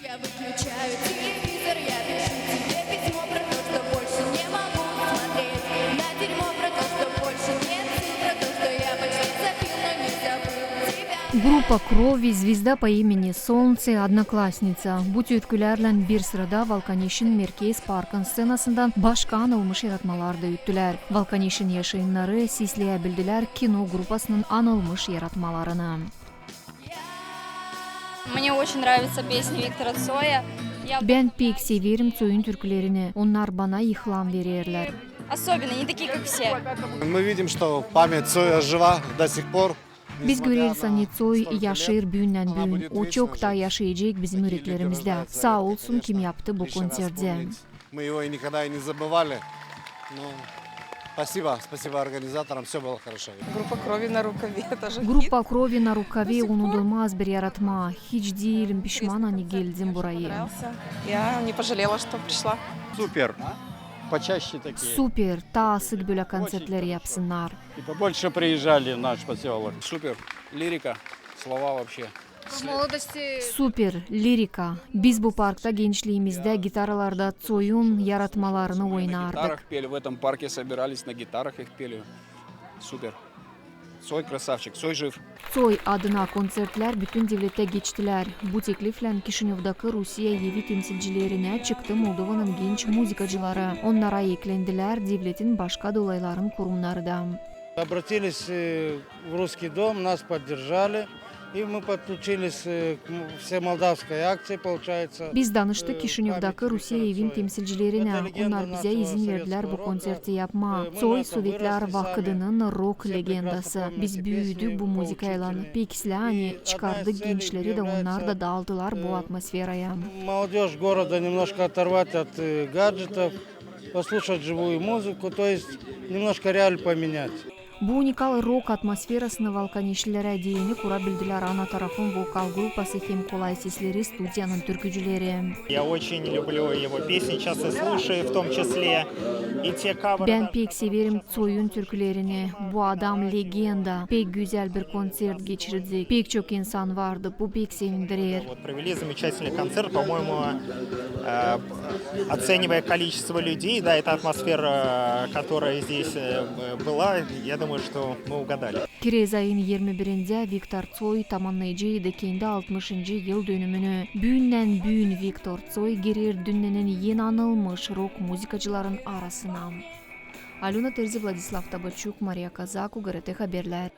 Я выключаю телевизор, я пишу тебе письмо про то, что больше не могу смотреть на дерьмо, про то, что больше нет сил, про то, что я почти забил, но не забыл тебя. Группа Крови, звезда по имени Солнце, одноклассница. Бут өткүләрлән бир сырада Волканишин Меркейс паркын сценасында башка анылмыш яратмаларды үттүләр. Волканишин яшыйыннары сислея билдиләр кино группасынын анылмыш яратмаларына. Мне очень нравятся песни Виктора Цоя. Ben pek severim Цой'un türkülerini. Onlar bana ihlam verirler. Особенно, не такие, как все. Мы видим, что память Цоя жива до сих пор. Biz göreriz hani Цой yaşayır büyünden büyün. O çok da yaşayacak bizim yüreklerimizde. Sağ olsun kim yaptı bu konserde. Мы его и никогда и не забывали. Ну, спасибо организаторам, все было хорошо. Группа Крови на рукаве. Тоже Групpa Крови на рукаве unutulmaz bir yaratma. Hiç değilim pişman hani geldim buraya. нравился. Я не пожалела, что пришла. Супер. Почаще такие. Süper. Daha sık böyle konsertler yapsınlar. И побольше приезжали в наш поселок. Супер. Лирика. Слова вообще. Süper. Lirika. Biz bu parkta gençliğimizde gitaralarda Цой'un yaratmalarını На oynardık. гитарах пели. В этом парке собирались, на гитарах их пели. Супер. Цой красавчик. Цой жив. Цой adına konsertler bütün devlette geçtiler. Bu teklifle Kişinyov'daki Rusya yevi temsilcilerine çıktı Moldova'nın genç muzikacıları. Onlara eklendiler devletin başka dolayların kurumları da. Обратились в Русский дом, нас поддержали, и мы подключились к всемолдавской акции, получается. Biz danıştık Kişinyov'daki Rusya evin temsilcilerine. Onlar bize izin verdiler bu konserti yapma. Цой Sovyetler vakıdının rock legendası. Biz büyüdük bu muzikayla. Peki hani çıkardık gençleri de onlar da daldılar bu atmosferaya. Молодежь города немножко оторвать от гаджетов, послушать живую музыку, то есть немножко реаль поменять. Bu unikal rock atmosferasını Volkanişlilere değini kurabildiler. Ana tarafın vokal gruppası hem kolay sesleri stüdyanın türkücüleri. Я очень люблю его песни, часто слушаю в том числе. И те каверы... Ben pek severim Цой'un türkülerini. Bu adam legenda. Pek güzel bir konser geçirdik. Pek çok insan vardı. Bu pek sevindirir. Вот провели замечательный концерт, по-моему, оценивая количество людей, да, эта атмосфера, которая здесь была, я думаю, что мы угадали. Kirez ayın 21'inde Viktor Цой tamamlayıcıydı kendi 60. yıl dönümünü. Büyünden büyün Viktor Цой girer dünyanın yeni anılmış rock muzikacıların arasına. Aluna Terzi, Vladislav Tabachuk, Maria Kazaku, GRT Haberler.